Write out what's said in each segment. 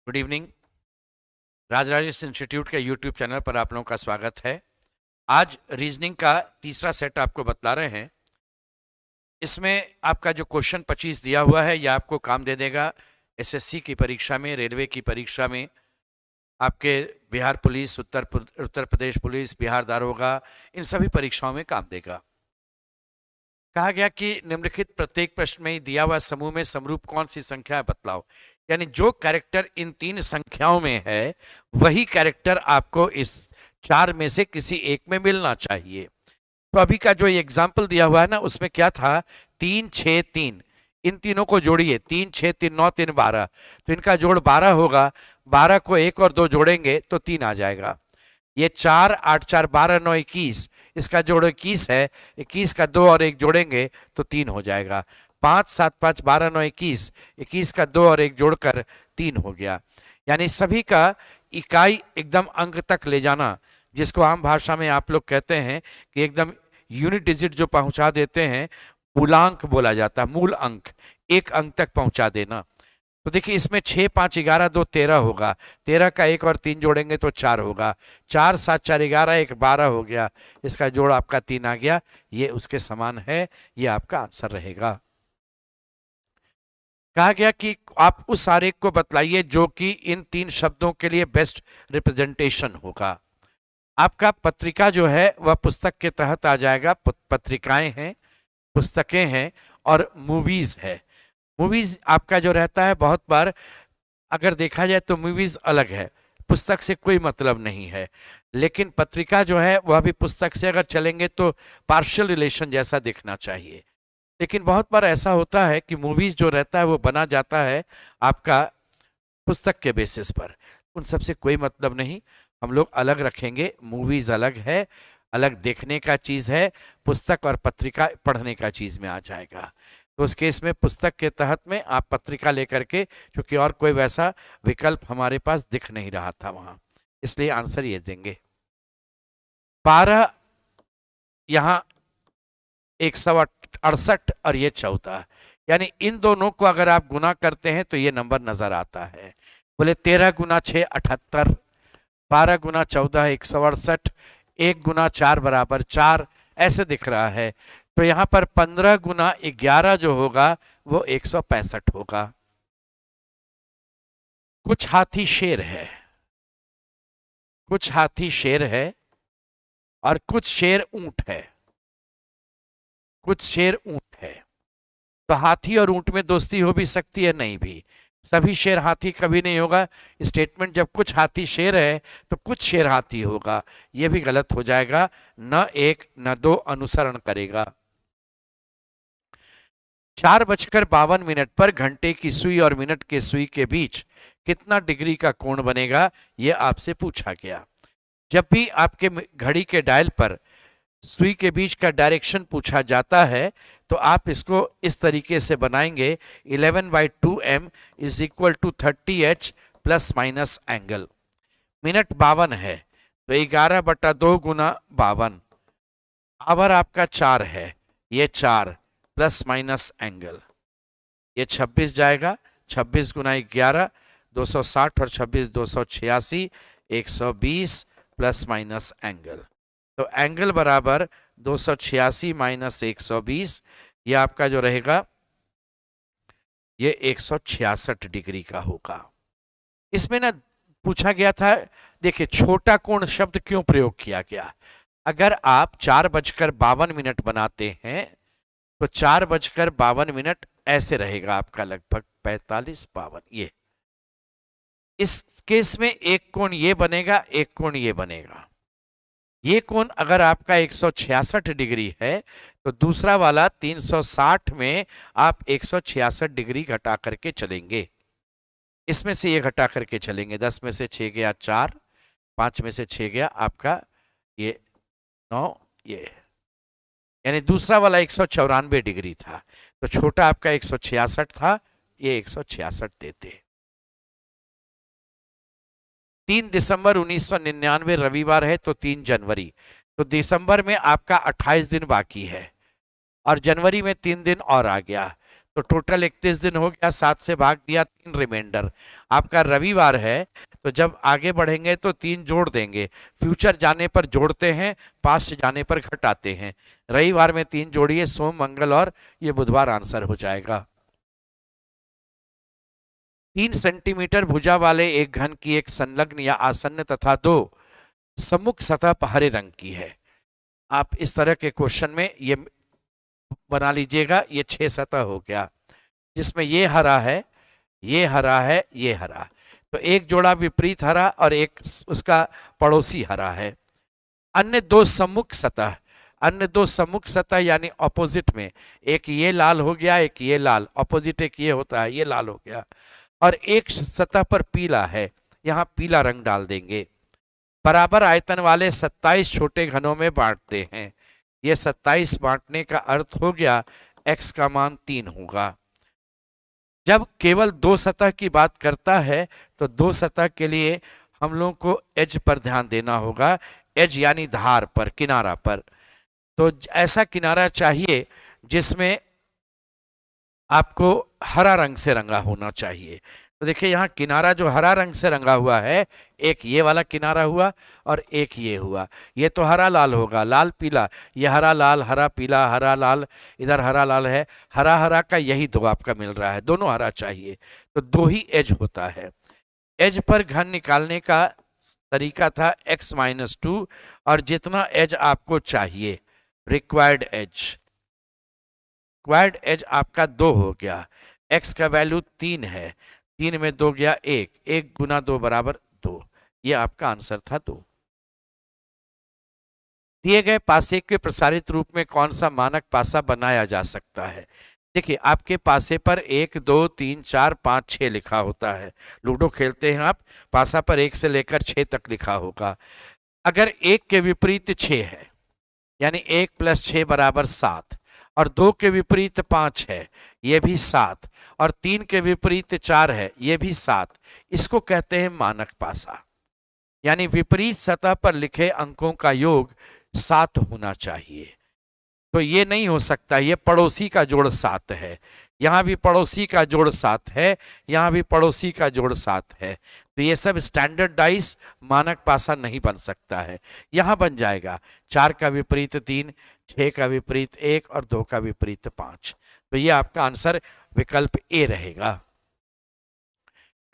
Good evening. Rajrajesh institute के YouTube channel पर आप लोगों का स्वागत है। आज रीजनिंग का तीसरा सेट आपको बतला रहे हैं। इसमें आपका जो क्वेश्चन 25 दिया हुआ है यह आपको काम दे देगा एसएससी की परीक्षा में, रेलवे की परीक्षा में, आपके बिहार पुलिस, उत्तर प्रदेश पुलिस, बिहार दारोगा, इन सभी परीक्षाओं में काम देगा। कहा गया कि निम्नलिखित प्रत्येक प्रश्न में ही दिया हुआ समूह में समरूप कौन सी संख्या है बतलाओ। यानी जो कैरेक्टर इन तीन संख्याओं में है वही कैरेक्टर आपको इस चार में से किसी एक में मिलना चाहिए। तो अभी का जो एग्जाम्पल दिया हुआ है ना, उसमें क्या था, 3 6 3, इन तीनों को जोड़िए, 3 6 3 9 3 12, तो इनका जोड़ 12 होगा। 12 को 1 और 2 जोड़ेंगे तो 3 आ जाएगा। ये 4 8 4 12 9 21, इसका जोड़ 21 है। 21 का 2 और 1 जोड़ेंगे तो 3 हो जाएगा। 5 7 5 12 9 21, 21 का 2 और 1 जोड़कर 3 हो गया। यानी सभी का इकाई एकदम अंक तक ले जाना, जिसको आम भाषा में आप लोग कहते हैं कि एकदम यूनिट डिजिट जो पहुंचा देते हैं, मूलांक बोला जाता है। मूल अंक, एक अंक तक पहुंचा देना। तो देखिए इसमें 6 5 11 2 13 होगा। 13 का 1 और 3 जोड़ेंगे तो 4 होगा। 4 7 4 11 1 12 हो गया। इसका जोड़ आपका 3 आ गया। ये उसके समान है। ये आपका आंसर रहेगा। कहा गया कि आप उस आरेख को बतलाइए जो कि इन तीन शब्दों के लिए बेस्ट रिप्रेजेंटेशन होगा। आपका पत्रिका जो है वह पुस्तक के तहत आ जाएगा। पत्रिकाएं हैं, पुस्तकें हैं और मूवीज है। मूवीज आपका जो रहता है, बहुत बार अगर देखा जाए तो मूवीज अलग है, पुस्तक से कोई मतलब नहीं है। लेकिन पत्रिका जो है वह भी पुस्तक से अगर चलेंगे तो पार्शियल रिलेशन जैसा दिखना चाहिए। लेकिन बहुत बार ऐसा होता है कि मूवीज जो रहता है वो बना जाता है आपका पुस्तक के बेसिस पर। उन सबसे कोई मतलब नहीं, हम लोग अलग रखेंगे। मूवीज अलग है, अलग देखने का चीज है। पुस्तक और पत्रिका पढ़ने का चीज में आ जाएगा। तो उस केस में पुस्तक के तहत में आप पत्रिका लेकर के, क्योंकि और कोई वैसा विकल्प हमारे पास दिख नहीं रहा था वहां, इसलिए आंसर ये देंगे। 12 यहाँ 168 और ये 14, यानी इन दोनों को अगर आप गुना करते हैं तो ये नंबर नजर आता है। बोले 13 गुना 6 78, 12 गुना 14 168, 1 गुना 4 बराबर 4, ऐसे दिख रहा है। तो यहां पर 15 गुना 11 जो होगा वो 165 होगा। कुछ हाथी शेर है, कुछ हाथी शेर है और कुछ शेर ऊंट है, कुछ शेर ऊंट है। तो हाथी और ऊंट में दोस्ती हो भी सकती है, नहीं भी। सभी शेर हाथी कभी नहीं होगा। स्टेटमेंट जब कुछ हाथी शेर है तो कुछ शेर हाथी होगा, यह भी गलत हो जाएगा। न 1 न 2 अनुसरण करेगा। 4:52 पर घंटे की सुई और मिनट के सुई के बीच कितना डिग्री का कोण बनेगा, यह आपसे पूछा गया। जब भी आपके घड़ी के डायल पर सुई के बीच का डायरेक्शन पूछा जाता है तो आप इसको इस तरीके से बनाएंगे, 11/2m is equal to 30h plus minus angle. Minute 52 है तो 11/2 गुना 52। आवर आपका 4 है, ये 4 प्लस माइनस एंगल, ये 26 जाएगा। 26 गुना 11 260 और 26 286, 120 प्लस माइनस एंगल। तो एंगल बराबर 286 माइनस 120, ये आपका जो रहेगा ये 166 डिग्री का होगा। इसमें ना पूछा गया था, देखिए छोटा कोण शब्द क्यों प्रयोग किया गया। अगर आप 4:52 बनाते हैं तो 4:52 ऐसे रहेगा आपका, लगभग 45-52। ये इस केस में एक कोण ये बनेगा, एक कोण ये बनेगा। ये कोण अगर आपका 166 डिग्री है तो दूसरा वाला 360 में आप 166 डिग्री घटा करके चलेंगे। इसमें से ये घटा करके चलेंगे। 10 में से 6 गया 4, 5 में से 6 गया आपका ये 9, ये यानी दूसरा वाला 194 डिग्री था। तो छोटा आपका 166 था, ये 166 देते। 3 दिसंबर 1999 रविवार है तो 3 जनवरी, तो दिसंबर में आपका 28 दिन बाकी है और जनवरी में 3 दिन और आ गया। तो टोटल 31 दिन हो गया, 7 से भाग दिया, 3 रिमाइंडर। आपका रविवार है, तो जब आगे बढ़ेंगे तो 3 जोड़ देंगे। फ्यूचर जाने पर जोड़ते हैं, पास्ट जाने पर घटाते हैं। रविवार में 3 जोड़िए, सोम मंगल और ये बुधवार, आंसर हो जाएगा। 3 सेंटीमीटर भुजा वाले एक घन की एक संलग्न या आसन्न तथा 2 सम्मुख सतह हरे रंग की है। आप इस तरह के क्वेश्चन में ये बना लीजिएगा, ये 6 सतह हो गया, जिसमें ये हरा है, ये हरा है, ये हरा। तो एक जोड़ा विपरीत हरा और एक उसका पड़ोसी हरा है। अन्य 2 सम्मुख सतह, अन्य 2 सम्मुख सतह यानी ऑपोजिट में, एक ये लाल हो गया, एक ये लाल, ऑपोजिट एक ये होता है, ये लाल हो गया, और एक सतह पर पीला है, यहां पीला रंग डाल देंगे। बराबर आयतन वाले 27 छोटे घनों में बांटते हैं। ये 27 बांटने का अर्थ हो गया x का मान 3 होगा। जब केवल 2 सतह की बात करता है तो 2 सतह के लिए हम लोगों को एज पर ध्यान देना होगा। एज यानी धार पर, किनारा पर। तो ऐसा किनारा चाहिए जिसमें आपको हरा रंग से रंगा होना चाहिए। तो देखिए यहाँ किनारा जो हरा रंग से रंगा हुआ है, एक ये वाला किनारा हुआ और एक ये हुआ। ये तो हरा लाल होगा, लाल पीला, ये हरा लाल, हरा पीला, हरा लाल, इधर हरा लाल है, हरा हरा का यही 2 आपका मिल रहा है, दोनों हरा चाहिए, तो 2 ही एज होता है। एज पर घन निकालने का तरीका था x-2, और जितना एज आपको चाहिए, रिक्वायर्ड एज, रिक्वायर्ड एज आपका 2 हो गया। x का वैल्यू 3 है, 3 में 2 गया 1, 1 गुना 2 बराबर 2, ये आपका आंसर था 2। दिए गए पासे के प्रसारित रूप में कौन सा मानक पासा बनाया जा सकता है? देखिए आपके पासे पर 1 2 3 4 5 6 लिखा होता है। लूडो खेलते हैं आप, पासा पर 1 से लेकर 6 तक लिखा होगा। अगर 1 के विपरीत 6 है, यानी 1 + 6 बराबर 7, और 2 के विपरीत 5 है, ये भी 7, और 3 के विपरीत 4 है, ये भी 7, इसको कहते हैं मानक पासा। यानी विपरीत सतह पर लिखे अंकों का योग 7 होना चाहिए। तो ये नहीं हो सकता, ये पड़ोसी का जोड़ 7 है, यहाँ भी पड़ोसी का जोड़ 7 है, यहाँ भी पड़ोसी का जोड़ 7 है, तो ये सब स्टैंडर्डाइज मानक पासा नहीं बन सकता है। यहाँ बन जाएगा 4 का विपरीत 3, 6 का विपरीत 1 और 2 का विपरीत 5। तो ये आपका आंसर विकल्प ए रहेगा।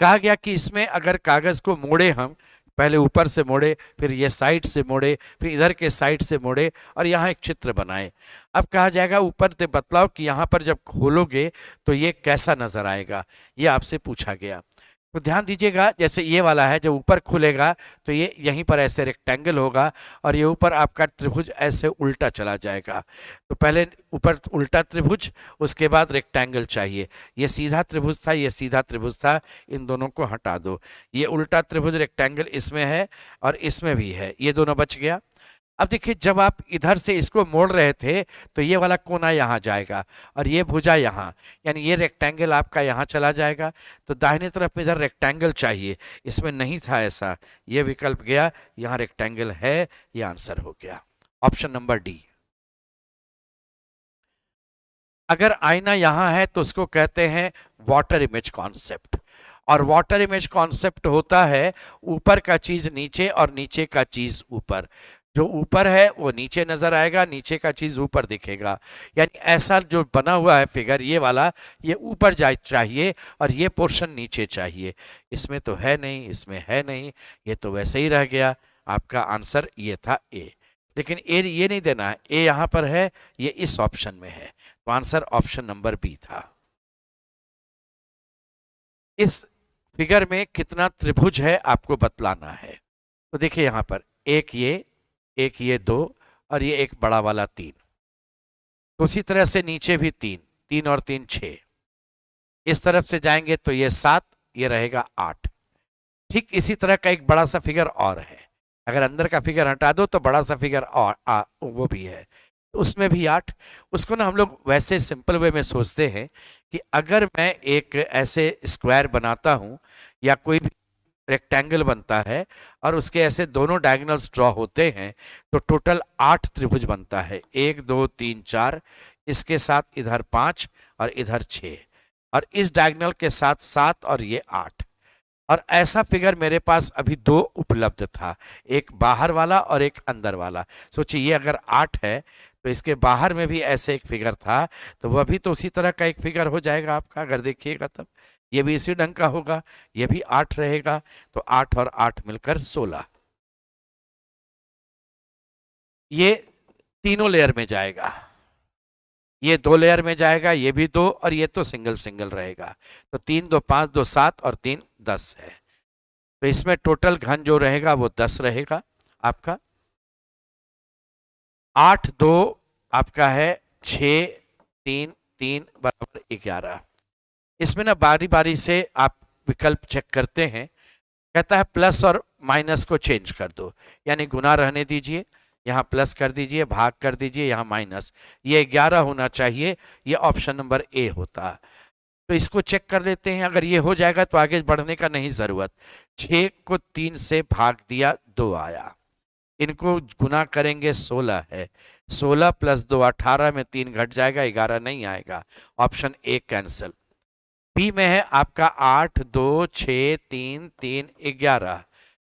कहा गया कि इसमें अगर कागज को मोड़े हम, पहले ऊपर से मोड़े, फिर ये साइड से मोड़े, फिर इधर के साइड से मोड़े और यहाँ एक चित्र बनाए। अब कहा जाएगा ऊपर से बतलाओ कि यहाँ पर जब खोलोगे तो ये कैसा नजर आएगा, ये आपसे पूछा गया। तो ध्यान दीजिएगा, जैसे ये वाला है, जब ऊपर खुलेगा तो ये यहीं पर ऐसे रेक्टेंगल होगा और ये ऊपर आपका त्रिभुज ऐसे उल्टा चला जाएगा। तो पहले ऊपर उल्टा त्रिभुज, उसके बाद रेक्टेंगल चाहिए। ये सीधा त्रिभुज था, ये सीधा त्रिभुज था, इन दोनों को हटा दो। ये उल्टा त्रिभुज रेक्टेंगल इसमें है और इसमें भी है, ये दोनों बच गया। अब देखिए जब आप इधर से इसको मोड़ रहे थे तो ये वाला कोना यहाँ जाएगा और ये भुजा यहाँ, यानी ये रेक्टेंगल आपका यहाँ चला जाएगा। तो दाहिने तरफ में इधर रेक्टेंगल चाहिए, इसमें नहीं था ऐसा, ये विकल्प गया, यहाँ रेक्टेंगल है, ये आंसर हो गया ऑप्शन नंबर डी। अगर आईना यहाँ है तो उसको कहते हैं वाटर इमेज कॉन्सेप्ट, और वाटर इमेज कॉन्सेप्ट होता है ऊपर का चीज नीचे और नीचे का चीज ऊपर। जो ऊपर है वो नीचे नजर आएगा, नीचे का चीज ऊपर दिखेगा। यानी ऐसा जो बना हुआ है फिगर, ये वाला, ये ऊपर जाए चाहिए और ये पोर्शन नीचे चाहिए। इसमें तो है नहीं, इसमें है नहीं, ये तो वैसे ही रह गया। आपका आंसर ये था ए, लेकिन ए ये नहीं देना है, ए यहाँ पर है, ये इस ऑप्शन में है, तो आंसर ऑप्शन नंबर बी था। इस फिगर में कितना त्रिभुज है आपको बतलाना है। तो देखिए यहाँ पर एक ये 2 और ये एक बड़ा वाला 3। तो उसी तरह से नीचे भी 3, 3 और 3 6। इस तरफ से जाएंगे तो ये 7, ये रहेगा 8। ठीक इसी तरह का एक बड़ा सा फिगर और है, अगर अंदर का फिगर हटा दो तो बड़ा सा फिगर और वो भी है, उसमें भी 8। उसको ना हम लोग वैसे सिंपल वे में सोचते हैं कि अगर मैं एक ऐसे स्क्वायर बनाता हूं या कोई रेक्टेंगल बनता है और उसके ऐसे दोनों डायगोनल्स ड्रॉ होते हैं तो टोटल 8 त्रिभुज बनता है। 1 2 3 4, इसके साथ इधर 5 और इधर 6, और इस डायगोनल के साथ 7 और ये 8। और ऐसा फिगर मेरे पास अभी दो उपलब्ध था, एक बाहर वाला और एक अंदर वाला। सोचिए ये अगर 8 है तो इसके बाहर में भी ऐसे एक फिगर था, तो वह भी तो उसी तरह का एक फिगर हो जाएगा आपका, अगर देखिएगा तब ये भी इसी ढंग का होगा, ये भी 8 रहेगा, तो 8 और 8 मिलकर 16। ये तीनों लेयर में जाएगा, ये 2 लेयर में जाएगा, ये भी 2, और ये तो सिंगल सिंगल रहेगा। तो 3 2 5 2 7 और 3 10 है। तो इसमें टोटल घन जो रहेगा वो 10 रहेगा आपका। 8 2 आपका है 6 3 3 बराबर 11। इसमें ना बारी बारी से आप विकल्प चेक करते हैं। कहता है प्लस और माइनस को चेंज कर दो, यानी गुना रहने दीजिए, यहाँ प्लस कर दीजिए, भाग कर दीजिए, यहाँ माइनस, ये 11 होना चाहिए, ये ऑप्शन नंबर ए होता। तो इसको चेक कर लेते हैं, अगर ये हो जाएगा तो आगे बढ़ने का नहीं जरूरत। 6 को 3 से भाग दिया, 2 आया, इनको गुना करेंगे 16 है, 16 प्लस 2 18 में 3 घट जाएगा, 11 नहीं आएगा, ऑप्शन ए कैंसिल। बी में है आपका 8 2 6 3 3 11,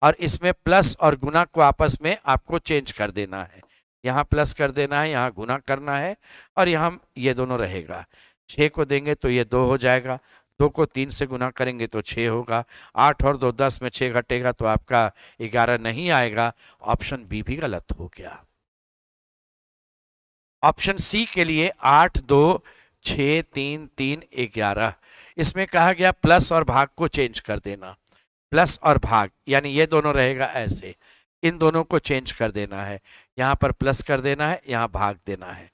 और इसमें प्लस और गुना को आपस में आपको चेंज कर देना है, यहाँ प्लस कर देना है, यहाँ गुना करना है, और यहाँ ये दोनों रहेगा। 6 को देंगे तो ये 2 हो जाएगा, 2 को 3 से गुना करेंगे तो 6 होगा, 8 और 2 10 में 6 घटेगा तो आपका 11 नहीं आएगा, ऑप्शन बी भी गलत हो गया। ऑप्शन सी के लिए 8 2 6 3 3 11, इसमें कहा गया प्लस और भाग को चेंज कर देना, प्लस और भाग यानी ये दोनों रहेगा ऐसे, इन दोनों को चेंज कर देना है, यहाँ पर प्लस कर देना है, यहाँ भाग देना है,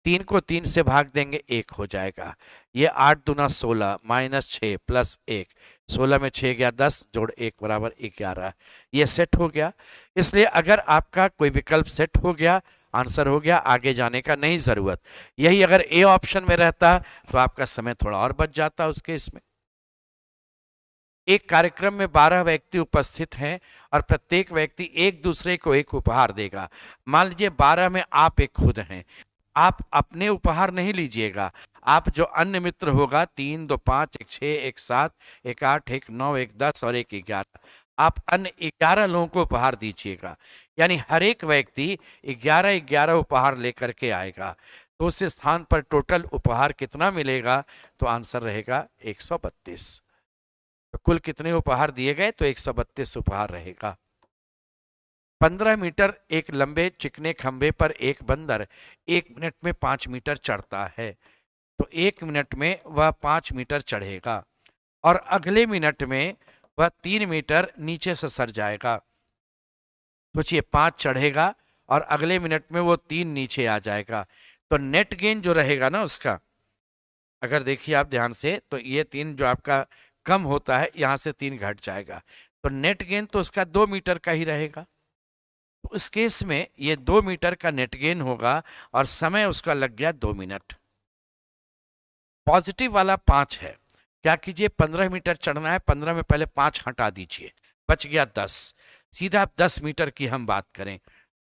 3 को 3 से भाग देंगे 1 हो जाएगा, ये 8 दूना 16 माइनस 6 प्लस 1, 16 में 6 गया 10 जोड़ 1 बराबर 11, ये सेट हो गया। इसलिए अगर आपका कोई विकल्प सेट हो गया, आंसर हो गया, आगे जाने का नहीं जरूरत। यही अगर ए ऑप्शन में रहता तो आपका समय थोड़ा और बच जाता उस केस में। एक कार्यक्रम में 12 व्यक्ति उपस्थित हैं और प्रत्येक व्यक्ति एक दूसरे को एक उपहार देगा। मान लीजिए 12 में आप एक खुद हैं, आप अपने उपहार नहीं लीजिएगा, आप जो अन्य मित्र होगा 3 2 5 1 6 1 7 1 8 1 9 1 10 और 1 11, आप अन्य 11 लोगों को उपहार दीजिएगा, यानी हर एक व्यक्ति 11 11 उपहार लेकर के आएगा, तो उस स्थान पर टोटल उपहार कितना मिलेगा, तो आंसर रहेगा 132। तो कुल कितने उपहार दिए गए, तो 132 उपहार रहेगा। 15 मीटर एक लंबे चिकने खंबे पर एक बंदर 1 मिनट में 5 मीटर चढ़ता है, तो 1 मिनट में वह 5 मीटर चढ़ेगा और अगले मिनट में वह 3 मीटर नीचे से सर जाएगा। सोचिए 5 चढ़ेगा और अगले मिनट में वो 3 नीचे आ जाएगा, तो नेट गेन जो रहेगा ना उसका, अगर देखिए आप ध्यान से, तो ये 3 जो आपका कम होता है यहाँ से 3 घट जाएगा, तो नेट गेन तो उसका 2 मीटर का ही रहेगा। तो इस केस में ये 2 मीटर का नेट गेन होगा और समय उसका लग गया 2 मिनट। पॉजिटिव वाला 5 है, क्या कीजिए 15 मीटर चढ़ना है, 15 में पहले 5 हटा दीजिए, बच गया 10, सीधा 10 मीटर की हम बात करें,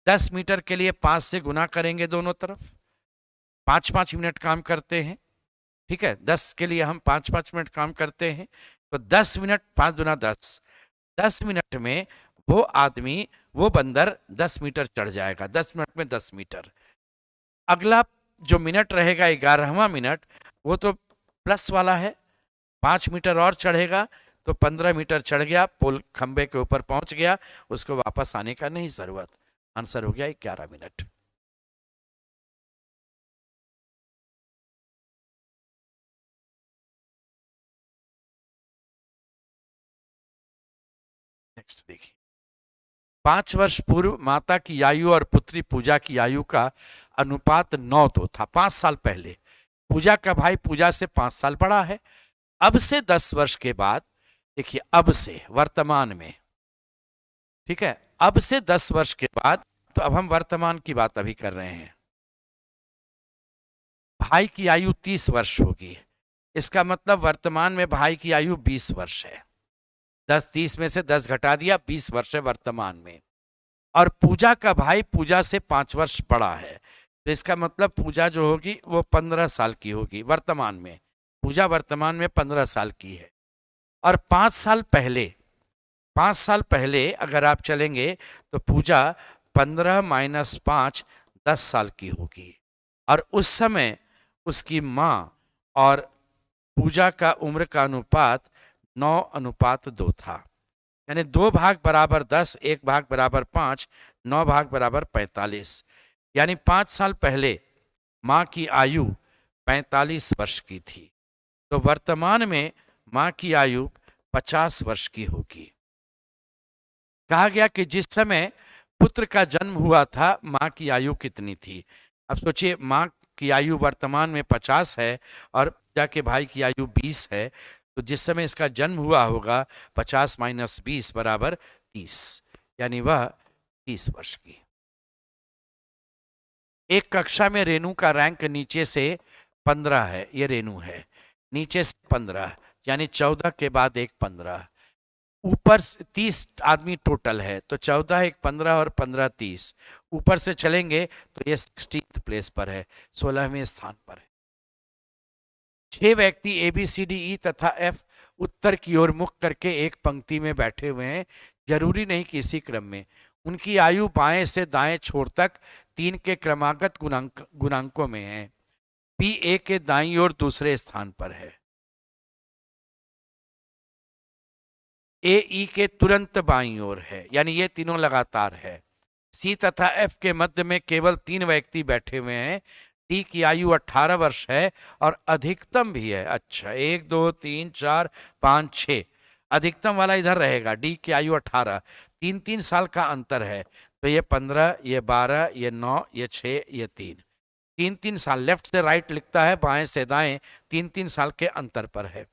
10 मीटर के लिए 5 से गुना करेंगे दोनों तरफ, 5-5 मिनट काम करते हैं, ठीक है, 10 के लिए हम 5-5 मिनट काम करते हैं, तो 10 मिनट 5 दूना 10, 10 मिनट में वो आदमी, वो बंदर 10 मीटर चढ़ जाएगा, 10 मिनट में 10 मीटर। अगला जो मिनट रहेगा 11वां मिनट, वो तो प्लस वाला है, 5 मीटर और चढ़ेगा, तो 15 मीटर चढ़ गया, पोल खंबे के ऊपर पहुंच गया, उसको वापस आने का नहीं जरूरत। आंसर हो गया 11 मिनट। नेक्स्ट देखिए, 5 वर्ष पूर्व माता की आयु और पुत्री पूजा की आयु का अनुपात 9:2 था। 5 साल पहले पूजा का भाई पूजा से 5 साल बड़ा है। अब से 10 वर्ष के बाद, देखिए अब से वर्तमान में, ठीक है, अब से 10 वर्ष के बाद, तो अब हम वर्तमान की बात अभी कर रहे हैं। भाई की आयु 30 वर्ष होगी, इसका मतलब वर्तमान में भाई की आयु 20 वर्ष है। 30 में से 10 घटा दिया, 20 वर्ष है वर्तमान में। और पूजा का भाई पूजा से 5 वर्ष बड़ा है, तो इसका मतलब पूजा जो होगी वो 15 साल की होगी वर्तमान में। पूजा वर्तमान में 15 साल की है। और 5 साल पहले अगर आप चलेंगे तो पूजा 15 - 5 10 साल की होगी। और उस समय उसकी माँ और पूजा का उम्र का अनुपात 9:2 था। यानी 2 भाग बराबर 10, 1 भाग बराबर 5, 9 भाग बराबर 45। यानी 5 साल पहले माँ की आयु 45 वर्ष की थी। तो वर्तमान में माँ की आयु 50 वर्ष की होगी। कहा गया कि जिस समय पुत्र का जन्म हुआ था माँ की आयु कितनी थी। अब सोचिए, माँ की आयु वर्तमान में 50 है और पूजा के भाई की आयु 20 है। तो जिस समय इसका जन्म हुआ होगा 50 - 20 बराबर 30, यानी वह 30 वर्ष की। एक कक्षा में रेणु का रैंक नीचे से 15 है, ये रेणु है, नीचे से 15 यानी 14 के बाद एक 15, ऊपर से 30 आदमी टोटल है। तो 14 एक 15 और 15 30, ऊपर से चलेंगे तो ये 16th प्लेस पर है, 16वें स्थान पर है। 6 व्यक्ति A B C D E तथा एफ उत्तर की ओर मुख करके एक पंक्ति में बैठे हुए हैं, जरूरी नहीं कि इसी क्रम में। उनकी आयु बाएं से दाएं छोर तक 3 के क्रमागत गुणांकों में है। पी ए के दाईं ओर दूसरे स्थान पर है, ए ई के तुरंत बाईं ओर है, यानी ये तीनों लगातार है। सी तथा एफ के मध्य में केवल 3 व्यक्ति बैठे हुए हैं। डी की आयु 18 वर्ष है और अधिकतम भी है। अच्छा, 1 2 3 4 5 6, अधिकतम वाला इधर रहेगा। डी की आयु 18, 3 साल का अंतर है। तो ये 15, ये 12, ये 9, ये 6, ये 3, 3 साल। लेफ्ट से राइट लिखता है, बाएं से दाएं, 3 साल के अंतर पर है।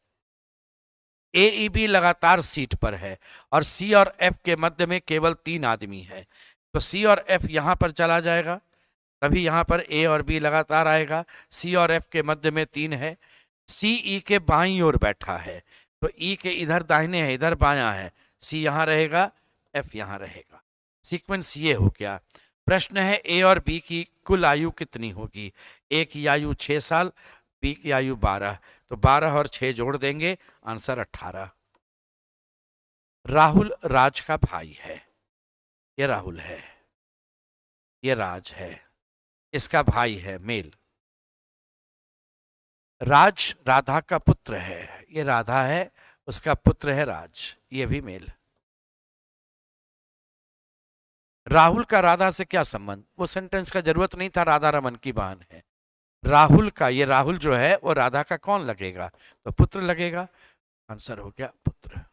ए ई बी लगातार सीट पर है और सी और एफ के मध्य में केवल 3 आदमी है। तो सी और एफ यहां पर चला जाएगा, तभी यहां पर ए और बी लगातार आएगा। सी और एफ के मध्य में 3 है। सी ई के बाईं ओर बैठा है, तो ई के इधर दाहिने है, इधर बायां है। सी यहां रहेगा, एफ यहां रहेगा। सीक्वेंस ये हो गया। प्रश्न है ए और बी की कुल आयु कितनी होगी। ए की आयु 6 साल, बी की आयु 12, तो 12 और 6 जोड़ देंगे, आंसर 18। राहुल राज का भाई है, ये राहुल है, ये राज है, इसका भाई है मेल। राज राधा का पुत्र है, ये राधा है, उसका पुत्र है राज, ये भी मेल। राहुल का राधा से क्या संबंध, वो सेंटेंस का जरूरत नहीं था, राधा रमन की बहन है। राहुल का, ये राहुल जो है वो राधा का कौन लगेगा, तो पुत्र लगेगा, आंसर हो गया पुत्र।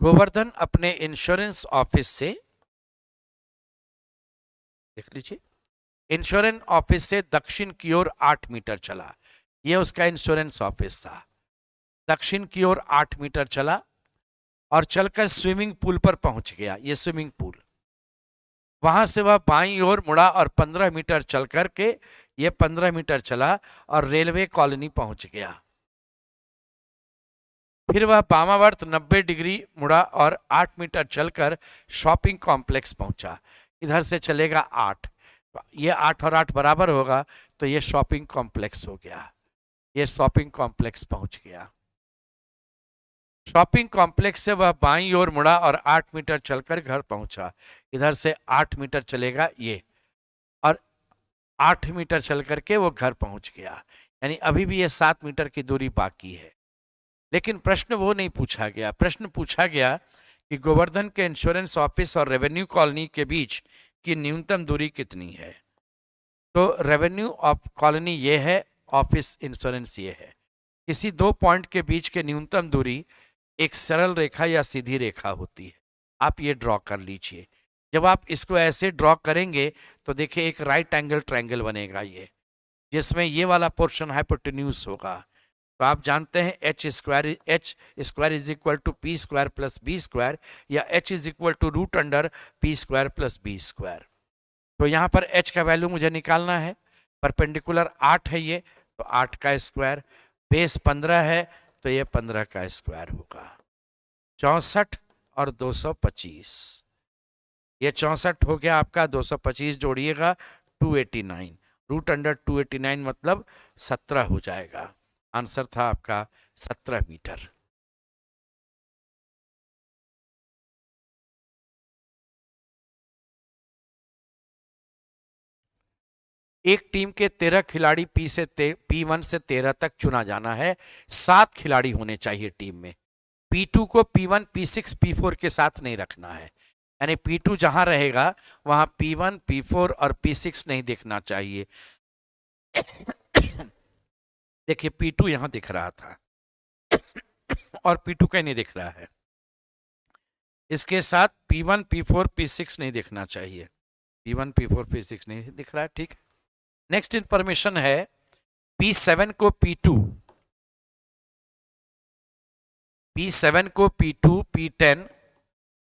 गोवर्धन अपने इंश्योरेंस ऑफिस से, देख लीजिए, इंश्योरेंस ऑफिस से दक्षिण की ओर 8 मीटर चला। यह उसका इंश्योरेंस ऑफिस था। दक्षिण की ओर 8 मीटर चला और चलकर स्विमिंग पूल पर पहुंच गया। ये स्विमिंग पूल, वहां से वह बाईं ओर मुड़ा और 15 मीटर चल करके, ये 15 मीटर चला और रेलवे कॉलोनी पहुंच गया। फिर वह वामावर्त 90 डिग्री मुड़ा और 8 मीटर चलकर शॉपिंग कॉम्प्लेक्स पहुंचा। इधर से चलेगा 8, ये 8 और 8 बराबर होगा, तो ये शॉपिंग कॉम्प्लेक्स हो गया। ये शॉपिंग कॉम्प्लेक्स पहुंच गया। शॉपिंग कॉम्प्लेक्स से वह बाईं ओर मुड़ा और 8 मीटर चलकर घर पहुंचा। इधर से 8 मीटर चलेगा ये, और 8 मीटर चल करके वो घर पहुंच गया। यानी अभी भी ये 7 मीटर की दूरी बाकी है। लेकिन प्रश्न वो नहीं पूछा गया। प्रश्न पूछा गया कि गोवर्धन के इंश्योरेंस ऑफिस और रेवेन्यू कॉलोनी के बीच की न्यूनतम दूरी कितनी है। तो रेवेन्यू कॉलोनी ये है, ऑफिस इंश्योरेंस ये है। किसी 2 पॉइंट के बीच के न्यूनतम दूरी एक सरल रेखा या सीधी रेखा होती है। आप ये ड्रॉ कर लीजिए। जब आप इसको ऐसे ड्रॉ करेंगे तो देखिए एक राइट एंगल ट्रायंगल बनेगा ये, जिसमें ये वाला पोर्शन हाइपोटेन्यूज होगा। तो आप जानते हैं h square is equal to p square plus b square, या h is equal to root under p square plus b square. तो यहाँ पर एच का वैल्यू मुझे निकालना है। परपेंडिकुलर 8 है ये, तो 8 का स्क्वायर, बेस 15 है, तो ये 15 का स्क्वायर होगा। 64 और 225, ये 64 हो गया आपका, 225 जोड़िएगा 289, रूट अंडर 289 मतलब 17 हो जाएगा। आंसर था आपका 17 मीटर। एक टीम के 13 खिलाड़ी P1 से 13 तक चुना जाना है। 7 खिलाड़ी होने चाहिए टीम में। P2 को P1, P6, P4 के साथ नहीं रखना है, यानी P2 जहां रहेगा वहां P1, P4 और P6 नहीं दिखना चाहिए। देखिए P2 यहां दिख रहा था और P2 कहीं नहीं दिख रहा है, इसके साथ P1, P4, P6 नहीं दिखना चाहिए। P1, P4, P6 नहीं दिख रहा है, ठीक है। नेक्स्ट इंफॉर्मेशन है P7 को P2, P7 को P2, P10,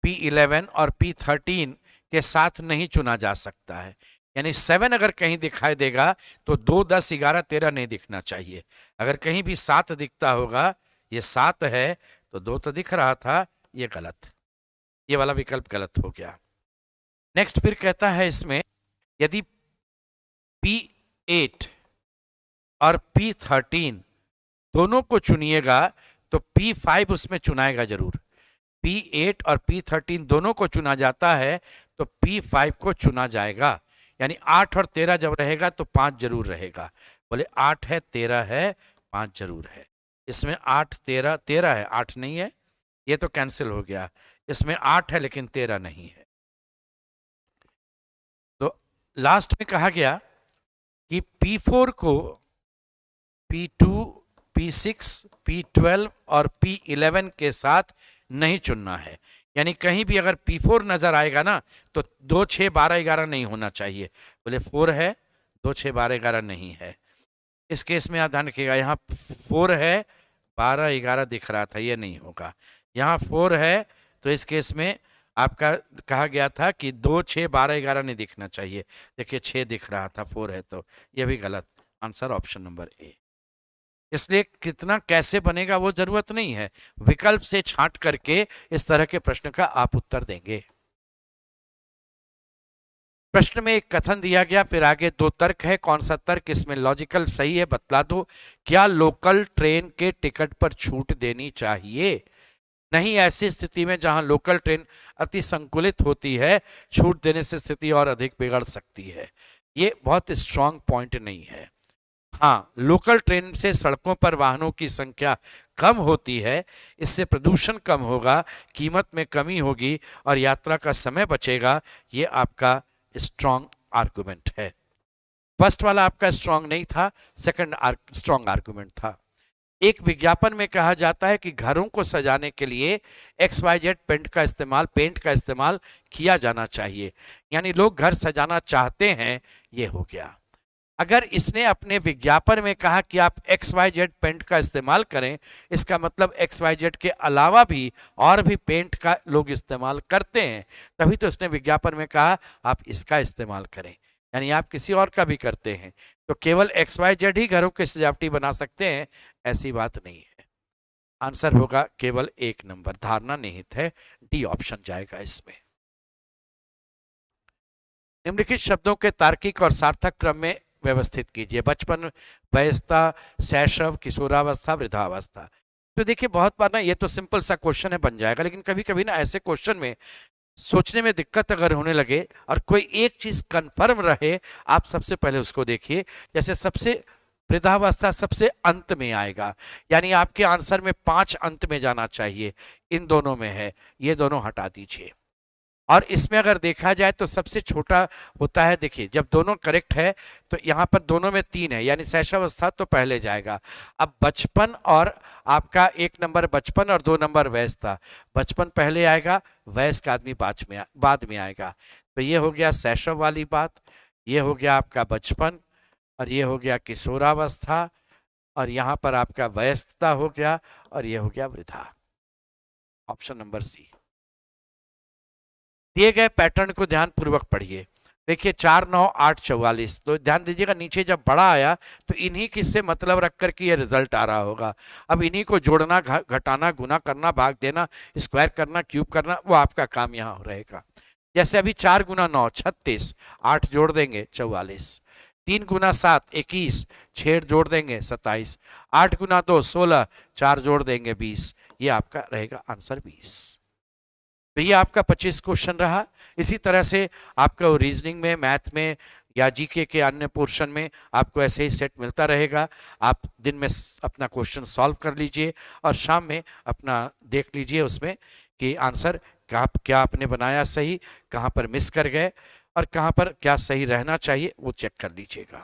P11 और P13 के साथ नहीं चुना जा सकता है, यानी 7 अगर कहीं दिखाई देगा तो 2, 10, 11, 13 नहीं दिखना चाहिए। अगर कहीं भी 7 दिखता होगा, ये 7 है तो 2 तो दिख रहा था, ये गलत, ये वाला विकल्प गलत हो गया। नेक्स्ट फिर कहता है इसमें यदि P8 और P13 दोनों को चुनिएगा तो P5 उसमें चुनाएगा जरूर। P8 और P13 दोनों को चुना जाता है तो P5 को चुना जाएगा, यानी 8 और 13 जब रहेगा तो 5 जरूर रहेगा। बोले 8 है, 13 है, 5 जरूर है। इसमें 8, 13, 13 है, 8 नहीं है, ये तो कैंसिल हो गया। इसमें 8 है लेकिन 13 नहीं है। तो लास्ट में कहा गया कि P4 को P2, P6, P12 और P11 के साथ नहीं चुनना है, यानी कहीं भी अगर P4 नजर आएगा ना तो 2, 6, 12, 11 नहीं होना चाहिए। बोले 4 है, 2, 6, 12, 11 नहीं है। इस केस में आप ध्यान रखिएगा, यहाँ 4 है, 12, 11 दिख रहा था, ये नहीं होगा। यहाँ 4 है तो इस केस में आपका कहा गया था कि 2, 6, 12, 11 नहीं दिखना चाहिए। देखिए 6 दिख रहा था, 4 है तो ये भी गलत। Answer option number A. इसलिए कितना कैसे बनेगा वो जरूरत नहीं है, विकल्प से छांट करके इस तरह के प्रश्न का आप उत्तर देंगे। प्रश्न में एक कथन दिया गया, फिर आगे 2 तर्क है। कौन सा तर्क इसमें लॉजिकल सही है बतला दो। क्या लोकल ट्रेन के टिकट पर छूट देनी चाहिए? नहीं, ऐसी स्थिति में जहां लोकल ट्रेन अति संकुलित होती है, छूट देने से स्थिति और अधिक बिगड़ सकती है। ये बहुत स्ट्रांग पॉइंट नहीं है। हाँ, लोकल ट्रेन से सड़कों पर वाहनों की संख्या कम होती है, इससे प्रदूषण कम होगा, कीमत में कमी होगी और यात्रा का समय बचेगा। ये आपका स्ट्रांग आर्गुमेंट है। फर्स्ट वाला आपका स्ट्रांग नहीं था, सेकंड स्ट्रांग आर्गुमेंट था। एक विज्ञापन में कहा जाता है कि घरों को सजाने के लिए XYZ पेंट का इस्तेमाल किया जाना चाहिए, यानी लोग घर सजाना चाहते हैं। ये हो गया। अगर इसने अपने विज्ञापन में कहा कि आप XYZ पेंट का इस्तेमाल करें, इसका मतलब XYZ के अलावा भी और भी पेंट का लोग इस्तेमाल करते हैं, तभी तो इसने विज्ञापन में कहा आप इसका इस्तेमाल करें, यानी आप किसी और का भी करते हैं। तो केवल XYZ ही घरों की सजावटी बना सकते हैं, ऐसी बात नहीं है। आंसर होगा केवल 1 नंबर, धारणा निहित है, डी ऑप्शन जाएगा इसमें। निम्नलिखित शब्दों के तार्किक और सार्थक क्रम में व्यवस्थित कीजिए। बचपन, वयस्कता, शैशव, किशोरावस्था, वृद्धावस्था। तो देखिए बहुत बार ना ये तो सिंपल सा क्वेश्चन है, बन जाएगा, लेकिन कभी कभी ना ऐसे क्वेश्चन में सोचने में दिक्कत अगर होने लगे और कोई एक चीज कंफर्म रहे, आप सबसे पहले उसको देखिए। जैसे सबसे वृद्धावस्था सबसे अंत में आएगा, यानी आपके आंसर में 5 अंत में जाना चाहिए, इन दोनों में है, ये दोनों हटा दीजिए। और इसमें अगर देखा जाए तो सबसे छोटा होता है। देखिए जब दोनों करेक्ट है तो यहाँ पर दोनों में 3 है, यानी शैशवावस्था तो पहले जाएगा। अब बचपन और आपका 1 नंबर बचपन और 2 नंबर वयस्कता, बचपन पहले आएगा, वयस्क आदमी बाद में आएगा। तो ये हो गया शैशव वाली बात, ये हो गया आपका बचपन, और ये हो गया किशोरावस्था, और यहाँ पर आपका वयस्कता हो गया, और ये हो गया वृद्धा। Option number C. दिए गए पैटर्न को ध्यान पूर्वक पढ़िए। देखिए 4, 9, 8, 44, तो ध्यान दीजिएगा नीचे जब बड़ा आया तो इन्हीं किससे मतलब रख कर के ये रिजल्ट आ रहा होगा। अब इन्हीं को जोड़ना, घटाना, गुना करना, भाग देना, स्क्वायर करना, क्यूब करना, वो आपका काम यहाँ रहेगा। जैसे अभी 4 गुना 9 36, 8 जोड़ देंगे 44, 3 गुना 7 21, 6 जोड़ देंगे 27, 8 गुना 2 16, 4 जोड़ देंगे 20, ये आपका रहेगा आंसर 20। तो ये आपका 25 क्वेश्चन रहा। इसी तरह से आपका रीजनिंग में, मैथ में या जीके के अन्य पोर्शन में आपको ऐसे ही सेट मिलता रहेगा। आप दिन में अपना क्वेश्चन सॉल्व कर लीजिए और शाम में अपना देख लीजिए उसमें कि आंसर क्या आपने बनाया सही, कहाँ पर मिस कर गए और कहाँ पर क्या सही रहना चाहिए, वो चेक कर लीजिएगा।